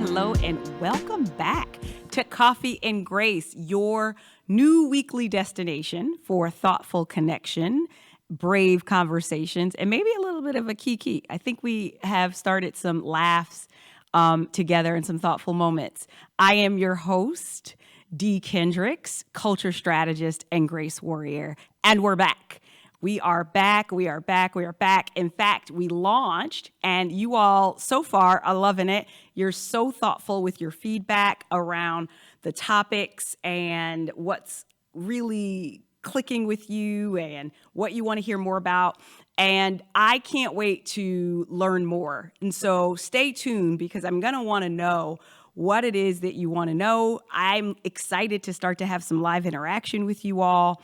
hello, and welcome back to Coffee and Grace, your new weekly destination for thoughtful connection, brave conversations, and maybe a little bit of a kiki. I think we have started some laughs together and some thoughtful moments. I am your host, Dee Kendricks, culture strategist and grace warrior, and we're back. We are back. In fact, we launched, and you all so far are loving it. You're so thoughtful with your feedback around the topics and what's really clicking with you and what you want to hear more about. And I can't wait to learn more. And so stay tuned, because I'm going to want to know what it is that you want to know. I'm excited to start to have some live interaction with you all,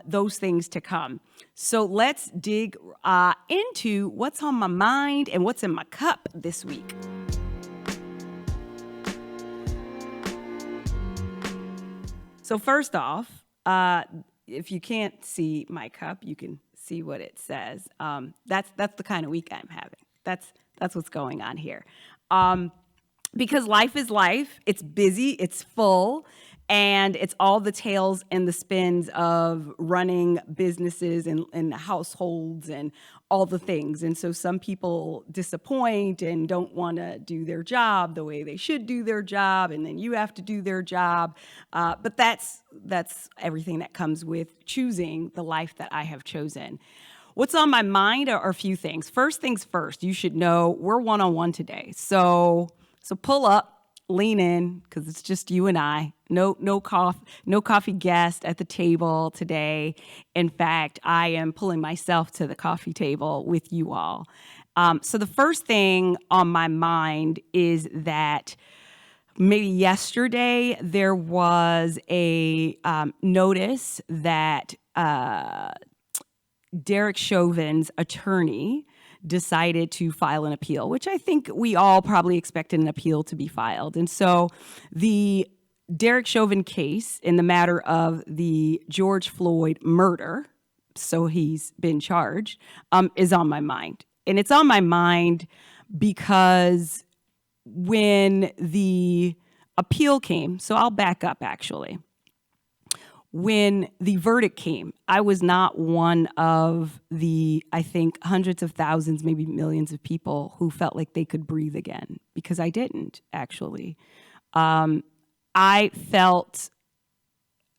those things to come. So let's dig into what's on my mind and what's in my cup this week. So first off, if you can't see my cup, you can see what it says. That's the kind of week I'm having. That's what's going on here. Because life is life. It's busy, it's full, and it's all the tales and the spins of running businesses and households and all the things. And so some people disappoint and don't want to do their job the way they should do their job, and then you have to do their job. But that's everything that comes with choosing the life that I have chosen. What's on my mind are a few things. First things first, you should know we're one-on-one today. So pull up, lean in, because it's just you and I. No coffee guest at the table today. In fact, I am pulling myself to the coffee table with you all. So the first thing on my mind is that maybe yesterday there was a notice that Derek Chauvin's attorney decided to file an appeal, which I think we all probably expected an appeal to be filed. And so the Derek Chauvin case in the matter of the George Floyd murder, so he's been charged, is on my mind. And it's on my mind because when the appeal came, so I'll back up actually. When the verdict came, I was not one of the, I think, hundreds of thousands, maybe millions of people who felt like they could breathe again, because I didn't, actually. I felt,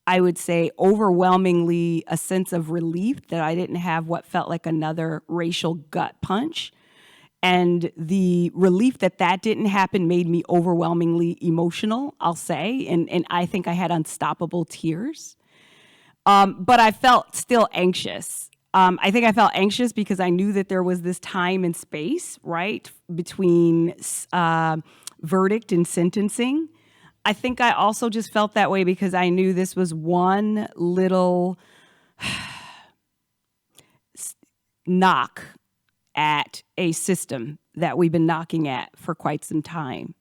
I would say, overwhelmingly a sense of relief that I didn't have what felt like another racial gut punch. And the relief that didn't happen made me overwhelmingly emotional, I'll say. And I think I had unstoppable tears. But I felt still anxious. I think I felt anxious because I knew that there was this time and space, right, between verdict and sentencing. I think I also just felt that way because I knew this was one little knock at a system that we've been knocking at for quite some time.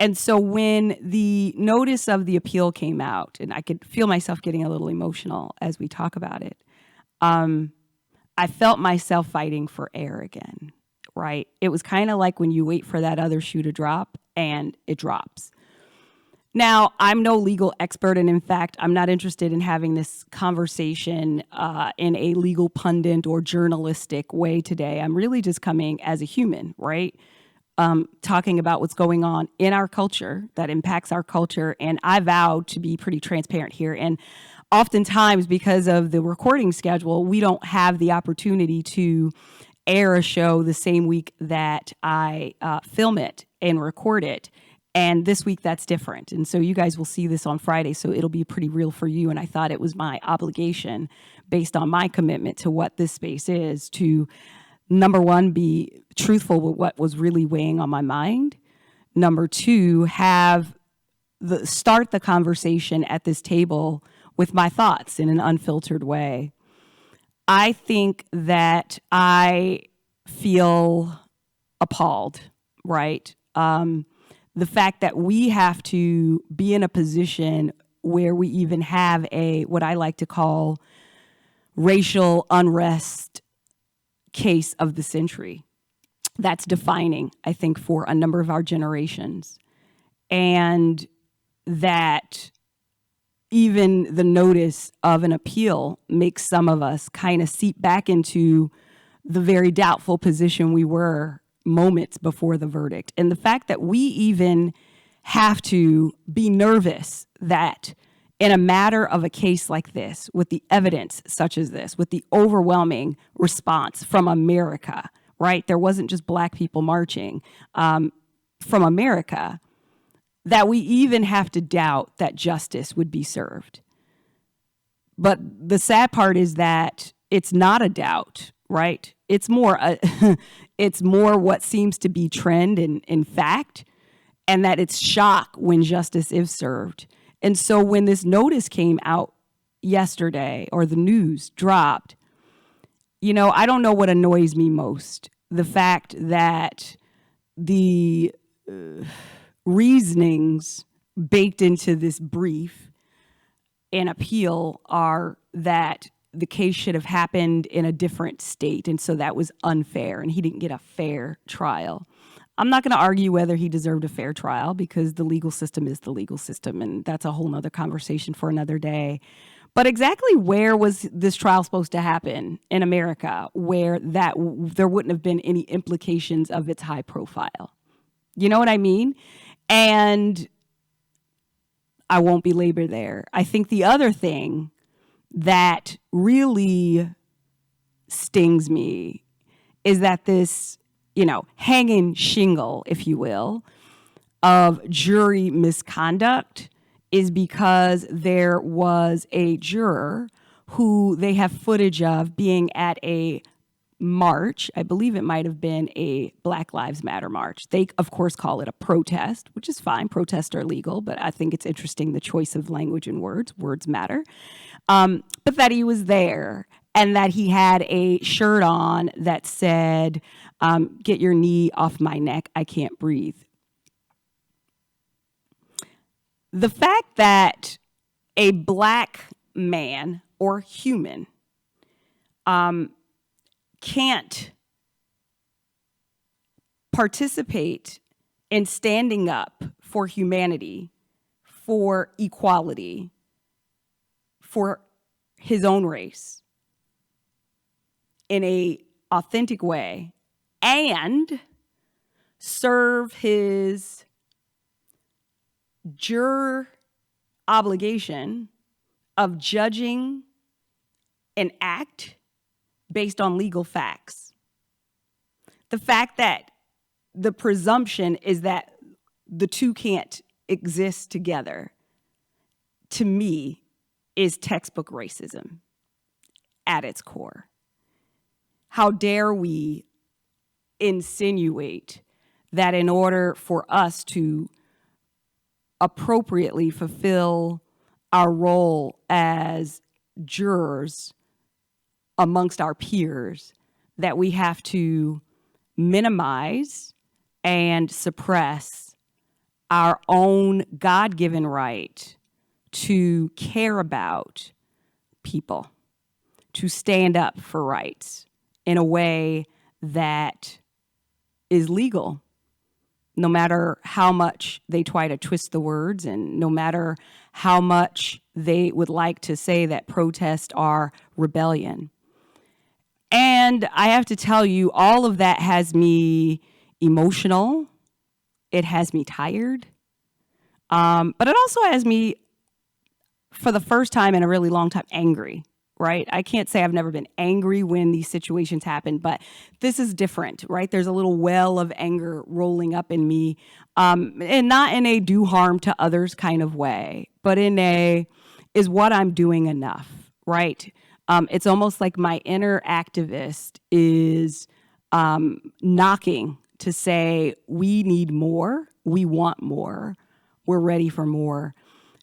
And so when the notice of the appeal came out, and I could feel myself getting a little emotional as we talk about it, I felt myself fighting for air again, right? It was kind of like when you wait for that other shoe to drop and it drops. Now, I'm no legal expert, and in fact, I'm not interested in having this conversation in a legal pundit or journalistic way today. I'm really just coming as a human, right? Talking about what's going on in our culture that impacts our culture. And I vowed to be pretty transparent here. And oftentimes, because of the recording schedule, we don't have the opportunity to air a show the same week that I film it and record it. And this week, that's different. And so you guys will see this on Friday, so it'll be pretty real for you. And I thought it was my obligation, based on my commitment to what this space is, to number one, be truthful with what was really weighing on my mind. Number two, start the conversation at this table with my thoughts in an unfiltered way. I think that I feel appalled, right? The fact that we have to be in a position where we even have what I like to call racial unrest case of the century. That's defining, I think, for a number of our generations. and that even the notice of an appeal makes some of us kind of seep back into the very doubtful position we were moments before the verdict. And the fact that we even have to be nervous that in a matter of a case like this, with the evidence such as this, with the overwhelming response from America, right? There wasn't just Black people marching from America, that we even have to doubt that justice would be served. But the sad part is that it's not a doubt, right? It's more it's more what seems to be trend and in fact, and that it's shock when justice is served. And so when this notice came out yesterday, or the news dropped, I don't know what annoys me most. The fact that the reasonings baked into this brief and appeal are that the case should have happened in a different state, and so that was unfair, and he didn't get a fair trial. I'm not going to argue whether he deserved a fair trial, because the legal system is the legal system, and that's a whole nother conversation for another day. But exactly where was this trial supposed to happen in America, where there wouldn't have been any implications of its high profile? You know what I mean? And I won't belabor there. I think the other thing that really stings me is that this, hanging shingle, if you will, of jury misconduct is because there was a juror who they have footage of being at a march. I believe it might have been a Black Lives Matter march. They, of course, call it a protest, which is fine. Protests are legal, but I think it's interesting the choice of language and words. Words matter. But that he was there and that he had a shirt on that said, "Get your knee off my neck, I can't breathe." The fact that a Black man or human can't participate in standing up for humanity, for equality, for his own race in a authentic way, and serve his juror obligation of judging an act based on legal facts. The fact that the presumption is that the two can't exist together, to me, is textbook racism at its core. How dare we insinuate that in order for us to appropriately fulfill our role as jurors amongst our peers, that we have to minimize and suppress our own God-given right to care about people, to stand up for rights in a way that is legal, no matter how much they try to twist the words and no matter how much they would like to say that protests are rebellion. And I have to tell you, all of that has me emotional. It has me tired. But it also has me, for the first time in a really long time, angry, right? I can't say I've never been angry when these situations happen, but this is different, right? There's a little well of anger rolling up in me, and not in a do harm to others kind of way, but in a, is what I'm doing enough, right? It's almost like my inner activist is knocking to say, we need more, we want more, we're ready for more.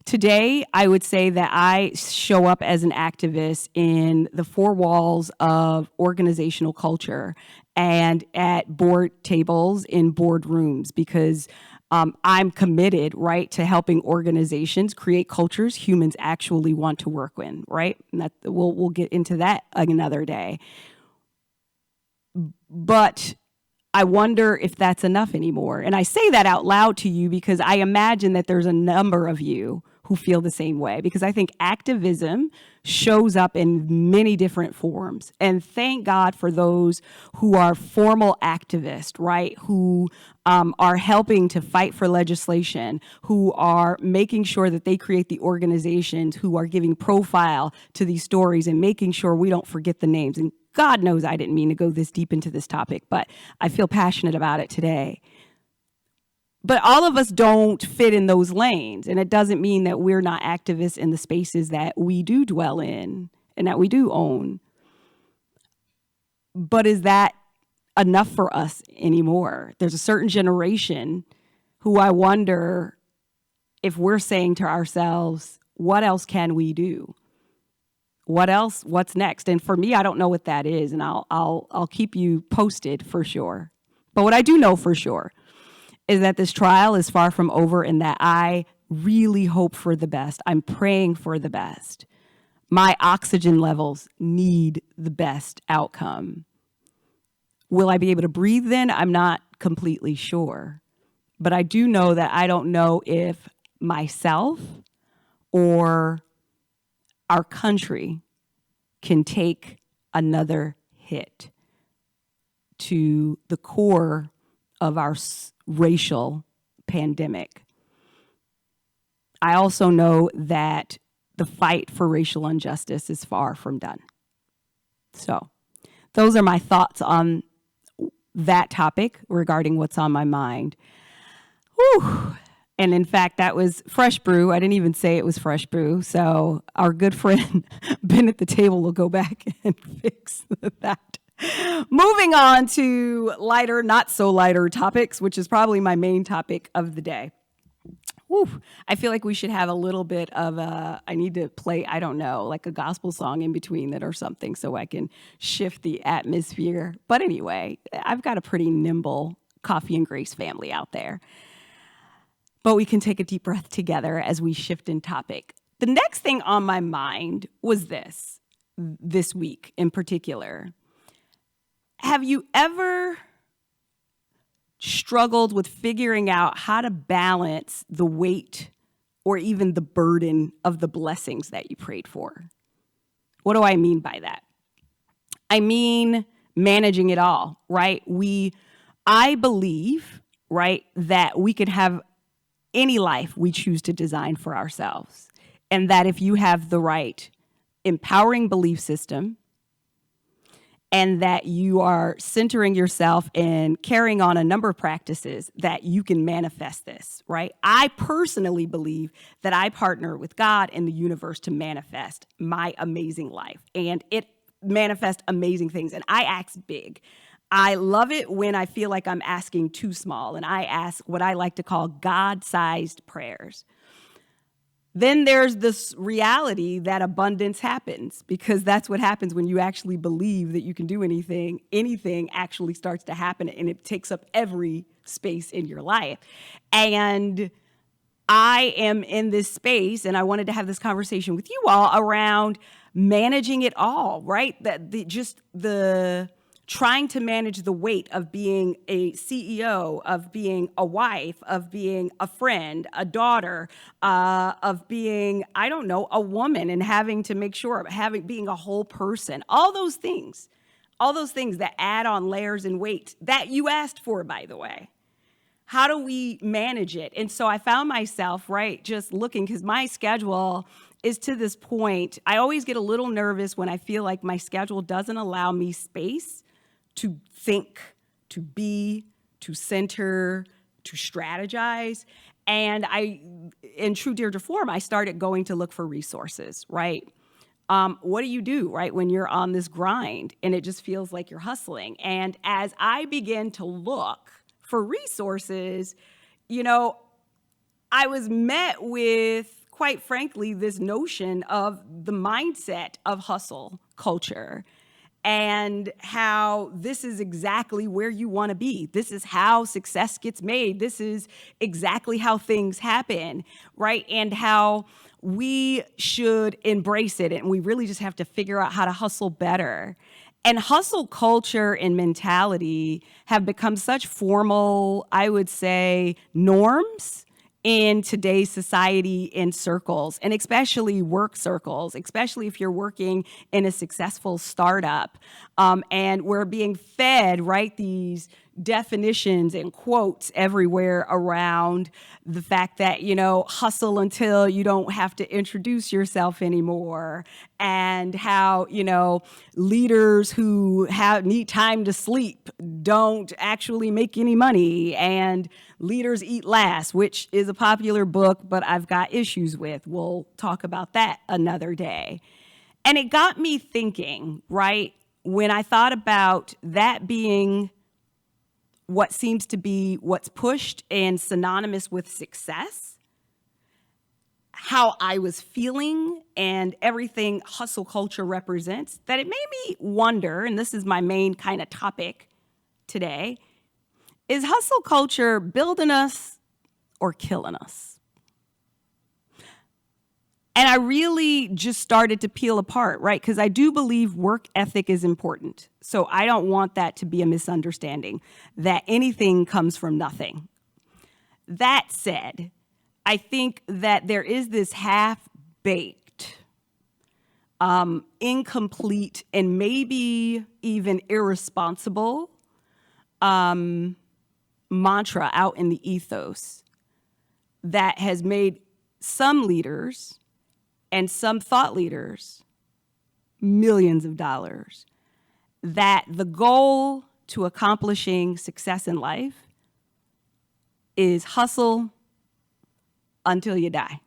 Today, I would say that I show up as an activist in the four walls of organizational culture and at board tables in boardrooms, because I'm committed, right, to helping organizations create cultures humans actually want to work in, right? And that we'll get into that another day. But I wonder if that's enough anymore. And I say that out loud to you because I imagine that there's a number of you who feel the same way, because I think activism shows up in many different forms. And thank God for those who are formal activists, right? Who are helping to fight for legislation, who are making sure that they create the organizations, who are giving profile to these stories and making sure we don't forget the names. And God knows I didn't mean to go this deep into this topic, but I feel passionate about it today. But all of us don't fit in those lanes. And it doesn't mean that we're not activists in the spaces that we do dwell in and that we do own. But is that enough for us anymore? There's a certain generation who I wonder if we're saying to ourselves, what else can we do? What else? What's next? And for me, I don't know what that is. And I'll keep you posted for sure. But what I do know for sure is that this trial is far from over, and that I really hope for the best. I'm praying for the best. My oxygen levels need the best outcome. Will I be able to breathe then? I'm not completely sure. But I do know that I don't know if myself or our country can take another hit to the core of our racial pandemic. I also know that the fight for racial injustice is far from done. So those are my thoughts on that topic regarding what's on my mind. Whew. And in fact, that was fresh brew. I didn't even say it was fresh brew. So our good friend Ben at the table will go back and fix that. Moving on to lighter, not so lighter topics, which is probably my main topic of the day. Whew. I feel like we should have a little bit of I need to play, I don't know, like a gospel song in between that or something so I can shift the atmosphere. But anyway, I've got a pretty nimble Coffee and Grace family out there. But we can take a deep breath together as we shift in topic. The next thing on my mind was this week in particular. Have you ever struggled with figuring out how to balance the weight or even the burden of the blessings that you prayed for? What do I mean by that? I mean managing it all, right? I believe, right, that we could have any life we choose to design for ourselves. And that if you have the right empowering belief system, and that you are centering yourself and carrying on a number of practices, that you can manifest this, right? I personally believe that I partner with God and the universe to manifest my amazing life, and it manifests amazing things. And I ask big. I love it when I feel like I'm asking too small, and I ask what I like to call God-sized prayers. Then there's this reality that abundance happens, because that's what happens when you actually believe that you can do anything. Anything actually starts to happen, and it takes up every space in your life. And I am in this space, and I wanted to have this conversation with you all around managing it all, right? The trying to manage the weight of being a CEO, of being a wife, of being a friend, a daughter, of being, I don't know, a woman, and having to make sure of being a whole person. All those things that add on layers and weight that you asked for, by the way. How do we manage it? And so I found myself, right, just looking, because my schedule is to this point. I always get a little nervous when I feel like my schedule doesn't allow me space to think, to be, to center, to strategize. And in true Deirdre form, I started going to look for resources, right? What do you do, right, when you're on this grind and it just feels like you're hustling? And as I began to look for resources, I was met with, quite frankly, this notion of the mindset of hustle culture, and how this is exactly where you want to be. This is how success gets made. This is exactly how things happen, right? And how we should embrace it. And we really just have to figure out how to hustle better. And hustle culture and mentality have become such formal, I would say, norms in today's society and circles, and especially work circles, especially if you're working in a successful startup. And we're being fed, right, these definitions and quotes everywhere around the fact that, hustle until you don't have to introduce yourself anymore, and how, leaders who need time to sleep don't actually make any money, and leaders eat last, which is a popular book, but I've got issues with. We'll talk about that another day. And it got me thinking, right, when I thought about that being what seems to be what's pushed and synonymous with success, how I was feeling and everything hustle culture represents, that it made me wonder, and this is my main kind of topic today, is hustle culture building us or killing us? And I really just started to peel apart, right? Because I do believe work ethic is important. So I don't want that to be a misunderstanding, that anything comes from nothing. That said, I think that there is this half-baked, incomplete, and maybe even irresponsible mantra out in the ethos that has made some leaders and some thought leaders millions of dollars, that the goal to accomplishing success in life is hustle until you die.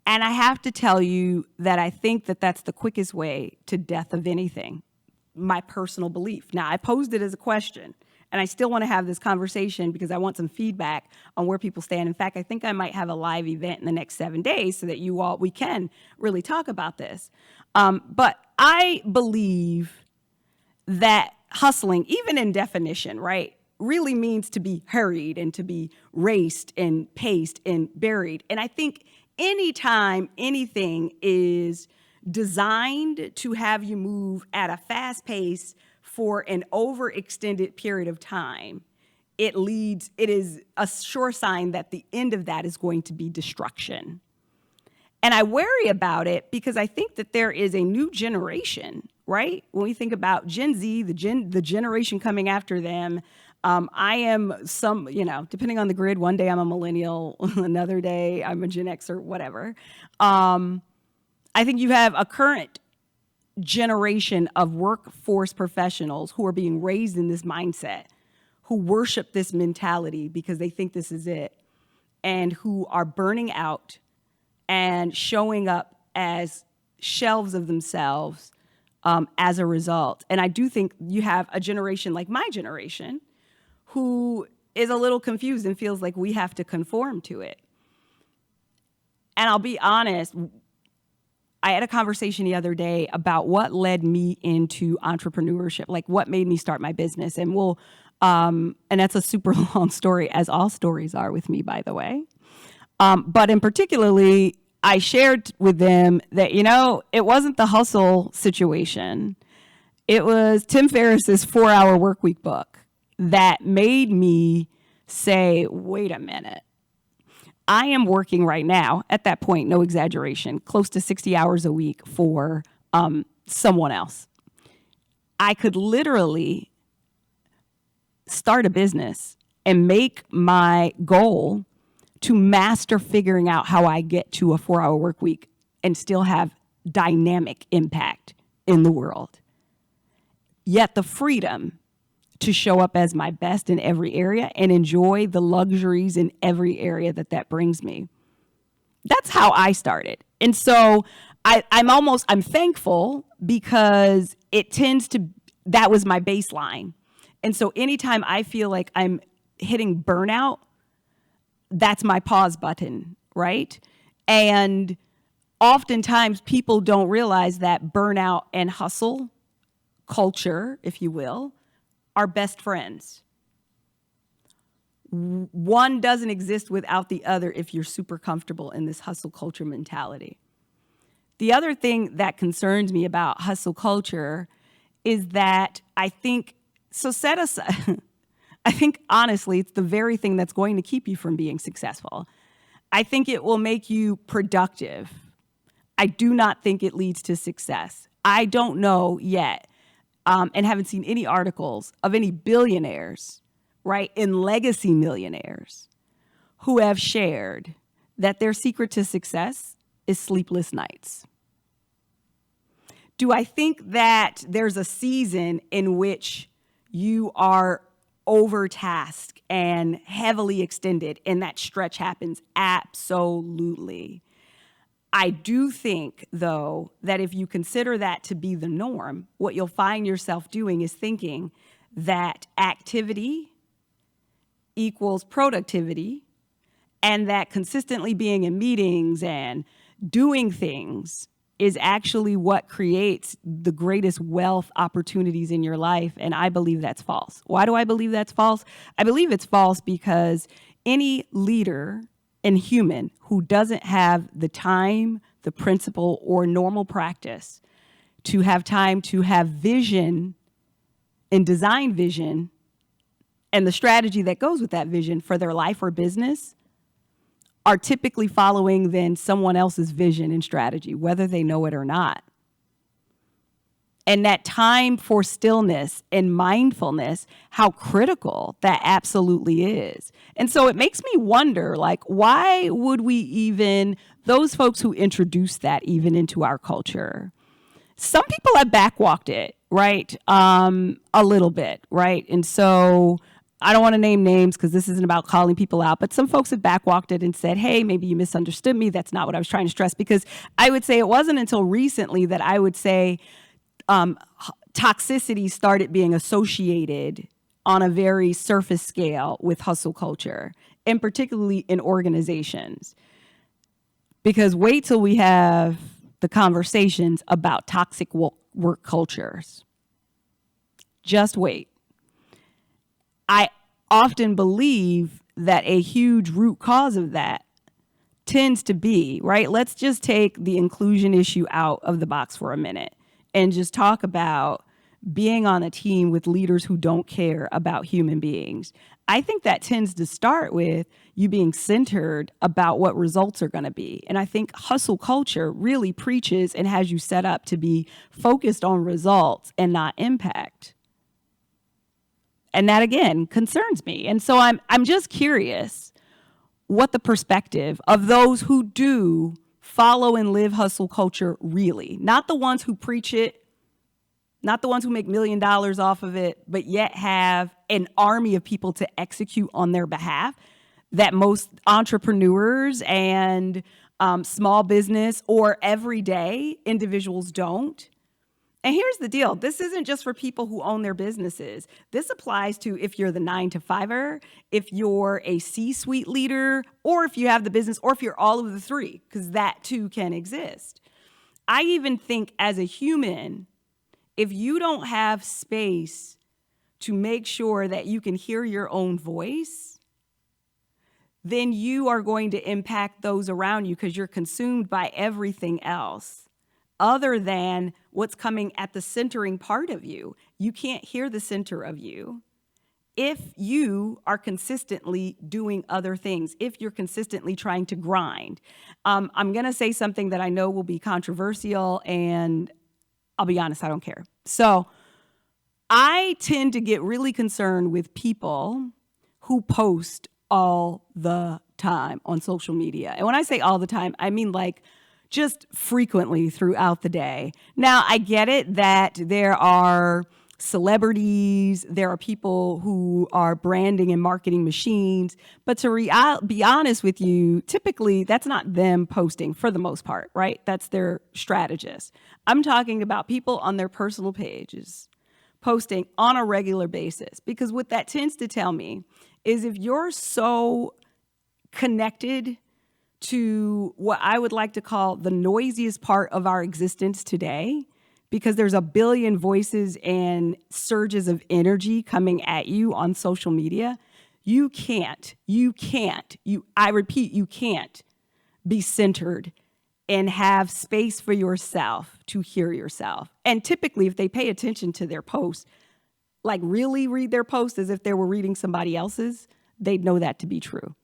And I have to tell you that I think that that's the quickest way to death of anything, my personal belief. Now, I posed it as a question, and I still want to have this conversation because I want some feedback on where people stand. In fact, I think I might have a live event in the next 7 days so that we can really talk about this. But I believe that hustling, even in definition, right, really means to be hurried and to be raced and paced and buried. And I think anytime anything is designed to have you move at a fast pace for an overextended period of time, it is a sure sign that the end of that is going to be destruction. And I worry about it because I think that there is a new generation, right? When we think about Gen Z, the generation coming after them, I am depending on the grid, one day I'm a millennial, another day I'm a Gen Xer, whatever. I think you have a current generation of workforce professionals who are being raised in this mindset, who worship this mentality because they think this is it, and who are burning out and showing up as shelves of themselves as a result. And I do think you have a generation like my generation who is a little confused and feels like we have to conform to it. And I'll be honest, I had a conversation the other day about what led me into entrepreneurship, like what made me start my business. And and that's a super long story, as all stories are with me, by the way. But in particularly, I shared with them that, it wasn't the hustle situation. It was Tim Ferriss's 4-Hour Workweek book that made me say, wait a minute. I am working right now, at that point, no exaggeration, close to 60 hours a week for someone else. I could literally start a business and make my goal to master figuring out how I get to a 4-hour work week and still have dynamic impact in the world. Yet the freedom to show up as my best in every area and enjoy the luxuries in every area that brings me. That's how I started. And so I'm thankful because that was my baseline. And so anytime I feel like I'm hitting burnout, that's my pause button, right? And oftentimes people don't realize that burnout and hustle culture, if you will, are best friends. One doesn't exist without the other if you're super comfortable in this hustle culture mentality. The other thing that concerns me about hustle culture is that I think, so set aside, I think honestly, it's the very thing that's going to keep you from being successful. I think it will make you productive. I do not think it leads to success. I don't know yet, and haven't seen any articles of any billionaires, right, and legacy millionaires who have shared that their secret to success is sleepless nights. Do I think that there's a season in which you are overtasked and heavily extended and that stretch happens? Absolutely. I do think, though, that if you consider that to be the norm, what you'll find yourself doing is thinking that activity equals productivity, and that consistently being in meetings and doing things is actually what creates the greatest wealth opportunities in your life. And I believe that's false. Why do I believe that's false? I believe it's false because any leader and human who doesn't have the time, the principle, or normal practice to have time to have vision and design vision and the strategy that goes with that vision for their life or business are typically following then someone else's vision and strategy, whether they know it or not. And that time for stillness and mindfulness, how critical that absolutely is. And so it makes me wonder, like, why would we even, those folks who introduced that even into our culture, some people have backwalked it, right? A little bit, right? And so I don't want to name names because this isn't about calling people out, but some folks have backwalked it and said, hey, maybe you misunderstood me. That's not what I was trying to stress. Because I would say it wasn't until recently that I would say toxicity started being associated on a very surface scale with hustle culture, and particularly in organizations. Because wait till we have the conversations about toxic work cultures. Just wait. I often believe that a huge root cause of that tends to be, right? Let's just take the inclusion issue out of the box for a minute and just talk about being on a team with leaders who don't care about human beings. I think that tends to start with you being centered about what results are going to be. And I think hustle culture really preaches and has you set up to be focused on results and not impact. And that, again, concerns me. And so I'm just curious what the perspective of those who do follow and live hustle culture really, not the ones who preach it, not the ones who make $1 million off of it, but yet have an army of people to execute on their behalf that most entrepreneurs and small business or everyday individuals don't. And here's the deal. This isn't just for people who own their businesses. This applies to if you're the 9-to-5er, if you're a C-suite leader, or if you have the business, or if you're all of the three, because that too can exist. I even think as a human, if you don't have space to make sure that you can hear your own voice, then you are going to impact those around you because you're consumed by everything else other than what's coming at the centering part of you. You can't hear the center of you if you are consistently doing other things, if you're consistently trying to grind. I'm going to say something that I know will be controversial, and I'll be honest, I don't care. So I tend to get really concerned with people who post all the time on social media. And when I say all the time, I mean like just frequently throughout the day. Now, I get it that there are celebrities, there are people who are branding and marketing machines, but to be honest with you, typically that's not them posting for the most part, right? That's their strategist. I'm talking about people on their personal pages posting on a regular basis, because what that tends to tell me is if you're so connected to what I would like to call the noisiest part of our existence today, because there's a billion voices and surges of energy coming at you on social media, you can't be centered and have space for yourself to hear yourself. And typically, if they pay attention to their post, like really read their post as if they were reading somebody else's, they'd know that to be true.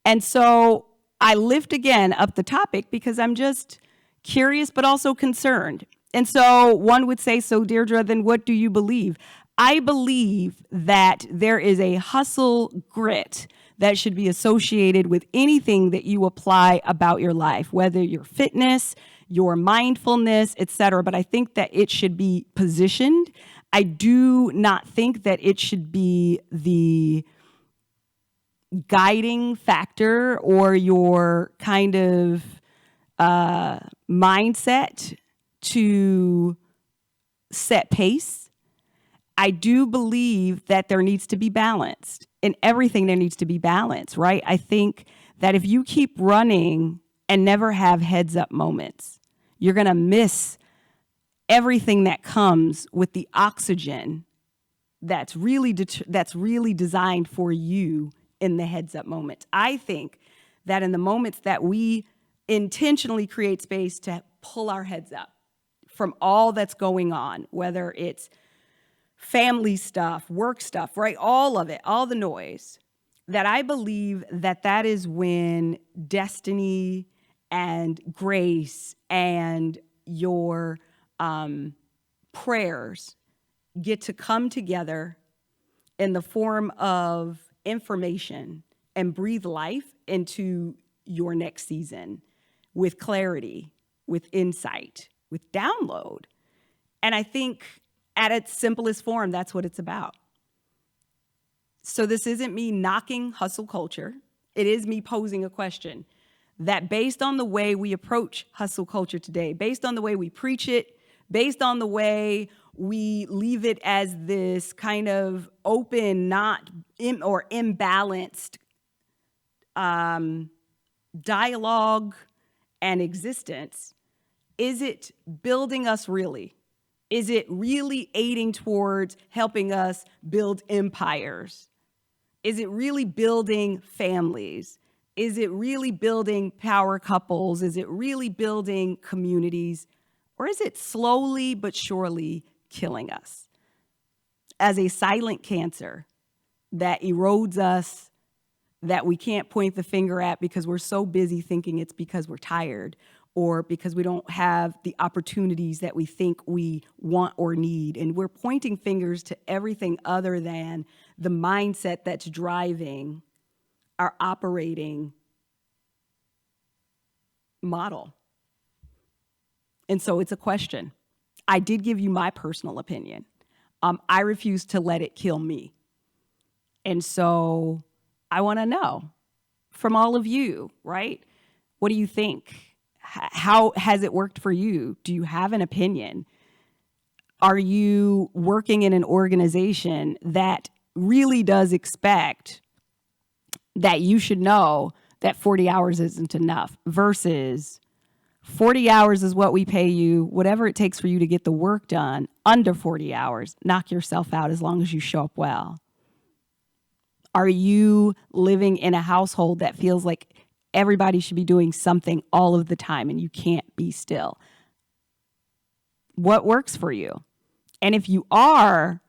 And so I lift again up the topic because I'm just curious, but also concerned. And so one would say, so Deirdre, then what do you believe? I believe that there is a hustle grit that should be associated with anything that you apply about your life, whether your fitness, your mindfulness, etc. But I think that it should be positioned. I do not think that it should be the guiding factor or your kind of mindset to set pace. I do believe that there needs to be balance. In everything, there needs to be balance, right? I think that if you keep running and never have heads up moments, you're going to miss everything that comes with the oxygen that's really designed for you in the heads up moments. I think that in the moments that we intentionally create space to pull our heads up from all that's going on, whether it's family stuff, work stuff, right? All of it, all the noise, that I believe that that is when destiny and grace and your prayers get to come together in the form of information and breathe life into your next season with clarity, with insight, with download. And I think at its simplest form, that's what it's about. So this isn't me knocking hustle culture. It is me posing a question that based on the way we approach hustle culture today, based on the way we preach it, based on the way we leave it as this kind of open, not or imbalanced dialogue and existence, is it building us really? Is it really aiding towards helping us build empires? Is it really building families? Is it really building power couples? Is it really building communities? Or is it slowly but surely killing us as a silent cancer that erodes us, that we can't point the finger at because we're so busy thinking it's because we're tired or because we don't have the opportunities that we think we want or need. And we're pointing fingers to everything other than the mindset that's driving our operating model. And so it's a question. I did give you my personal opinion. I refuse to let it kill me. And so I want to know from all of you, right? What do you think? How has it worked for you? Do you have an opinion? Are you working in an organization that really does expect that you should know that 40 hours isn't enough versus 40 hours is what we pay you, whatever it takes for you to get the work done under 40 hours, knock yourself out as long as you show up well? Are you living in a household that feels like everybody should be doing something all of the time and you can't be still? What works for you? And if you are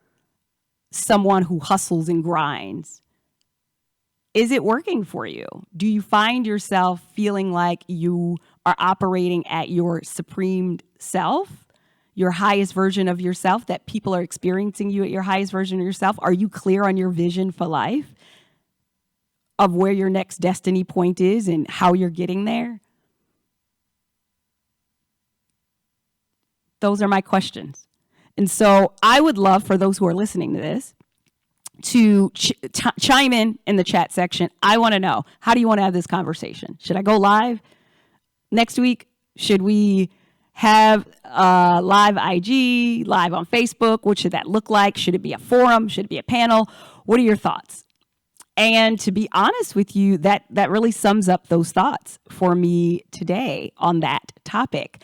someone who hustles and grinds, is it working for you? Do you find yourself feeling like you are operating at your supreme self, your highest version of yourself, that people are experiencing you at your highest version of yourself? Are you clear on your vision for life, of where your next destiny point is and how you're getting there? Those are my questions. And so I would love for those who are listening to this to chime in the chat section. I want to know, how do you want to have this conversation? Should I go live next week? Should we have live IG, live on Facebook? What should that look like? Should it be a forum? Should it be a panel? What are your thoughts? And to be honest with you, that really sums up those thoughts for me today on that topic.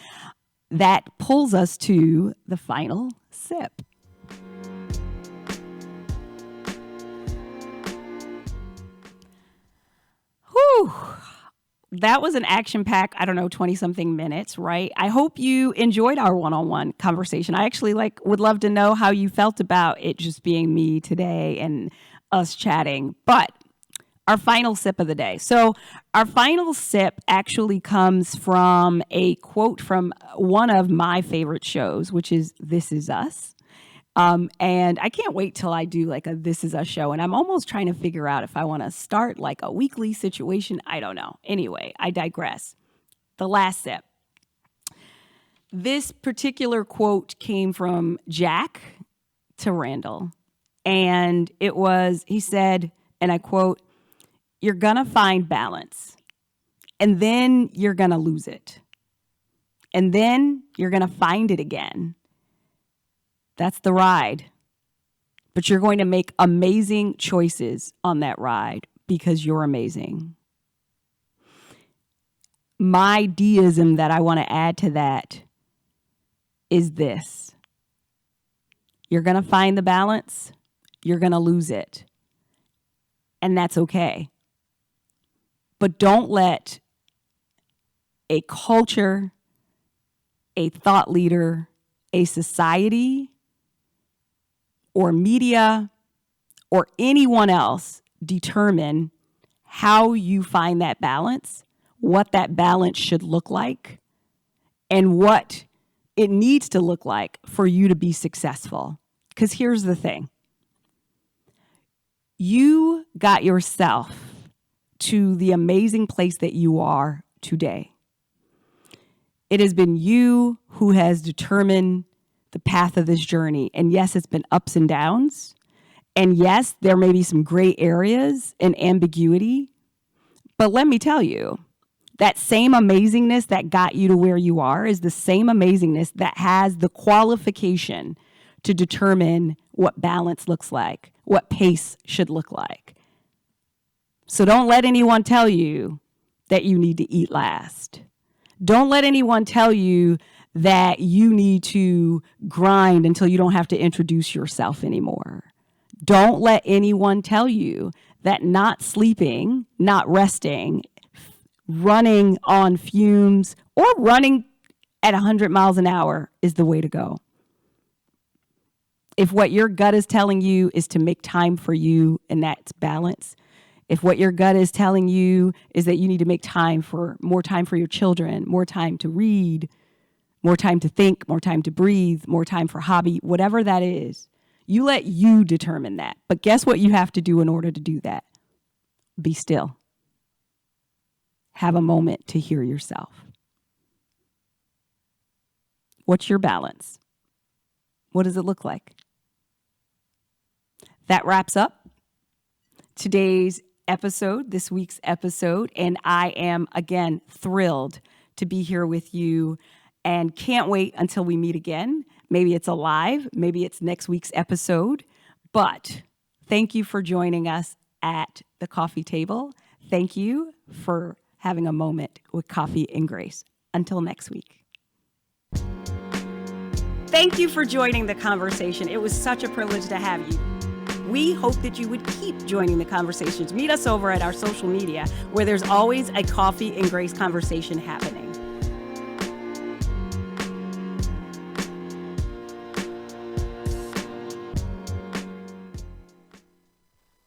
That pulls us to the final sip. Whew. that was an action-packed, 20-something minutes, right? I hope you enjoyed our one-on-one conversation. I actually would love to know how you felt about it just being me today and us chatting. But our final sip of the day. So our final sip actually comes from a quote from one of my favorite shows, which is This Is Us. And I can't wait till I do a This Is Us show. And I'm almost trying to figure out if I want to start a weekly situation. I don't know. Anyway, I digress. The last sip. This particular quote came from Jack to Randall. And he said, and I quote, "You're going to find balance. And then you're going to lose it. And then you're going to find it again. That's the ride. But you're going to make amazing choices on that ride because you're amazing." My deism that I want to add to that is this. You're going to find the balance. You're going to lose it. And that's okay. But don't let a culture, a thought leader, a society, or media, or anyone else determine how you find that balance, what that balance should look like, and what it needs to look like for you to be successful. Because here's the thing. You got yourself to the amazing place that you are today. It has been you who has determined the path of this journey. And yes, it's been ups and downs. And yes, there may be some gray areas and ambiguity. But let me tell you, that same amazingness that got you to where you are is the same amazingness that has the qualification to determine what balance looks like, what pace should look like. So don't let anyone tell you that you need to eat last. Don't let anyone tell you that you need to grind until you don't have to introduce yourself anymore. Don't let anyone tell you that not sleeping, not resting, running on fumes, or running at 100 miles an hour is the way to go. If what your gut is telling you is to make time for you and that's balance, if what your gut is telling you is that you need to make more time for your children, more time to read, more time to think, more time to breathe, more time for hobby, whatever that is, you let you determine that. But guess what you have to do in order to do that? Be still. Have a moment to hear yourself. What's your balance? What does it look like? That wraps up today's episode, this week's episode, and I am again thrilled to be here with you and can't wait until we meet again. Maybe it's live, maybe it's next week's episode, but thank you for joining us at the coffee table. Thank you for having a moment with Koffee and Grace. Until next week. Thank you for joining the conversation. It was such a privilege to have you. We hope that you would keep joining the conversations. Meet us over at our social media where there's always a Koffee and Grace conversation happening.